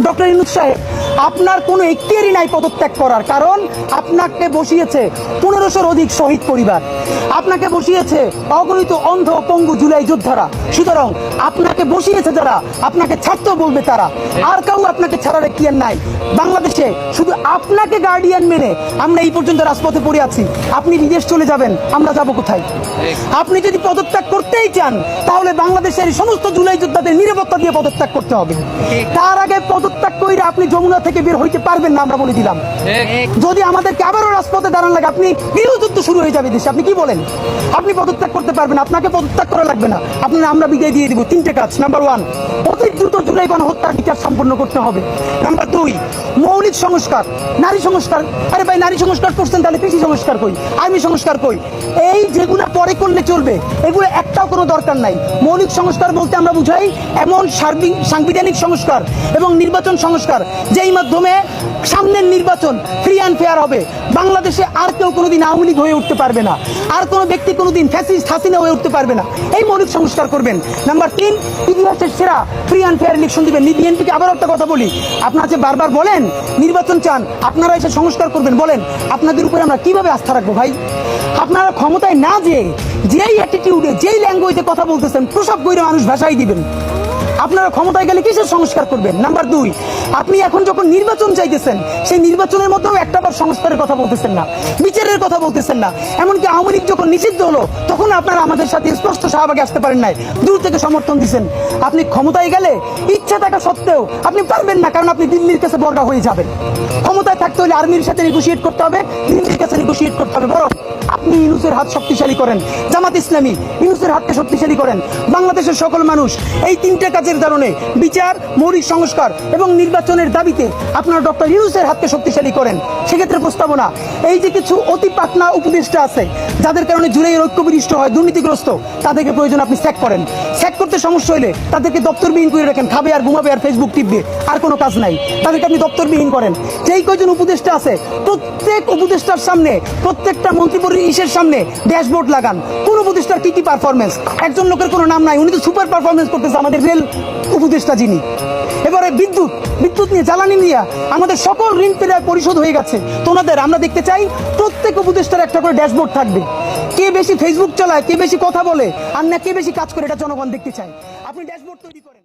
Doctor Yunus সাহেব, আপনার কোনো এখতিয়ারই নাই পদত্যাগ করার, কারণ আপনাকে বসিয়েছে 1500-র অধিক শহীদ পরিবার, আপনাকে বসিয়েছে অগণিত অন্ধ পঙ্গু জুলাই যোদ্ধারা। সুতরাং আপনাকে বসিয়েছে যারা, আপনাকে ছাড়তেও বলবে তারা। আর কেউ আপনাকে ছাড়ার এখতিয়ার নাই। বাংলাদেশে শুধু আপনাকে গার্ডিয়ান মেনে আমরা এই পর্যন্ত রাজপথে পড়ে আছি। আপনি বিদেশ চলে যাবেন, আমরা যাব কোথায়? আপনি যদি পদত্যাগ করতেই চান তাহলে বাংলাদেশের সমস্ত জুলাই যোদ্ধাদের নিরাপত্তা দিয়ে পদত্যাগ করতে হবে। তার আগে পদত্যাগ করে আপনি যমুনা থেকে বের হইতে পারবেন না, আমরা বলে দিলাম। যদি আমাদেরকে আবারও রাজপথে দাঁড়ান লাগে, আপনি গৃহযুদ্ধ শুরু হয়ে যাবে দেশে। আপনি কি বলেন? আপনি পদত্যাগ করতে পারবেন, আপনাকে পদত্যাগ করা লাগবে না, আপনারা আমরা বিদায় দিয়ে দিব। 3টে কাজ। নাম্বার 1, অতি দ্রুত জুলাই গণহত্যার বিচার সম্পন্ন করতে হবে। নাম্বার 2, মৌলিক সংস্কার, নারী সংস্কার। আরে ভাই, নারী সংস্কার করছেন, তাহলে কৃষি সংস্কার কই, আইনি সংস্কার কই? এই যেগুলো পরে করলে চলবে, এগুলো একটাও কোনো দরকার নাই। মৌলিক সংস্কার বলতে আমরা বুঝাই এমন সাংবিধানিক সংস্কার এবং নির্বাচন সংস্কার যেই মাধ্যমে সামনের নির্বাচন ফ্রি অ্যান্ড ফেয়ার হবে। বাংলাদেশে আর কেউ কোনোদিন আওয়ামী লীগ হয়ে উঠতে পারবে না, আর কোনো ব্যক্তি কোনোদিন ফ্যাসিস্ট হাসিনা হয়ে উঠতে পারবে না। এই মৌলিক সংস্কার করবেন। নাম্বার 3, ইতিহাসের সেরা ফ্রি অ্যান্ড ফেয়ার ইলেকশন দিবেন। বিএনপিকে আবার একটা কথা বলি, আপনারা যে বারবার বলেন নির্বাচন চান, আপনারা এসে সংস্কার করবেন, বলেন আপনাদের উপরে আমরা কিভাবে আস্থা রাখবো ভাই? আপনারা ক্ষমতায় না যেই অ্যাটিটিউডে, যেই ল্যাঙ্গুয়েজে কথা বলতেছেন, প্রসব কইরে মানুষ ভাষাই দিবেন। আপনারা ক্ষমতায় গেলে কিসের সংস্কার করবেন? নাম্বার 2, আপনি এখন যখন নির্বাচন চাইতেছেন, সেই নির্বাচনের মধ্যেও একটাবার সংস্কারের কথা বলতেছেন না, বিচারের কথা বলতেছেন না। এমনকি আওয়ামী লীগ যখন নিষিদ্ধ হলো, তখন আপনারা আমাদের সাথে স্পষ্ট শাহবাগে আসতে পারেন নাই, দূর থেকে সমর্থন দিচ্ছেন। আপনি ক্ষমতায় গেলে ইচ্ছা থাকা সত্ত্বেও আপনি পারবেন না, কারণ আপনি দিল্লির কাছে বর্গা হয়ে যাবেন। ক্ষমতায় থাকতে হলে আর্মির সাথে নেগোশিয়েট করতে হবে, দিল্লির কাছে নেগোশিয়েট করতে হবে। বরং আপনি ইউনূসের হাত শক্তিশালী করেন, জামাত ইসলামী ইউনূসের হাতকে শক্তিশালী করেন। বাংলাদেশের সকল মানুষ এই 3টে কাজের কারণে, বিচার, মৌলিক সংস্কার এবং নির্বাচনের দাবিতে আপনারা ডক্টর ইউনূসের হাতকে শক্তিশালী করেন। সেক্ষেত্রে প্রস্তাবনা, এই যে কিছু অতি পাকনা উপদেষ্টা আছে যাদের কারণে জুলাইয়ের ঐক্য বিনষ্ট হয়, দুর্নীতিগ্রস্ত, তাদেরকে প্রয়োজন আপনি স্যাক করেন। স্যাক করতে সমস্যা হলে তাদেরকে দপ্তরবিহীন করে রাখেন, খাবে আর ঘুমাবে আর ফেসবুক টিপবে, আর কোনো কাজ নাই, তাদেরকে আপনি দপ্তরবিহীন করেন। যেই কয়জন উপদেষ্টা আছে, প্রত্যেক উপদেষ্টার সামনে, প্রত্যেকটা মন্ত্রীপরিষদের সামনে ড্যাশবোর্ড লাগান, কোন উপদেষ্টার কি কি পারফরমেন্স। একজন লোকের কোনো নাম নাই, উনি তো সুপার পারফরমেন্স করতেছে, আমাদের রেল উপদেষ্টা যিনি। এবারে বিদ্যুৎ নিয়ে, জ্বালানি নিয়ে আমাদের সকল ঋণ প্রায় পরিশোধ হয়ে গেছে। তো ওনাদের আমরা দেখতে চাই প্রত্যেক উপদেষ্টার একটা করে ড্যাশবোর্ড থাকবে, কে বেশি ফেসবুক চালায়, কে বেশি কথা বলে, আর না কে বেশি কাজ করে, এটা জনগণ দেখতে চায়। আপনি ড্যাশবোর্ড তৈরি করেন।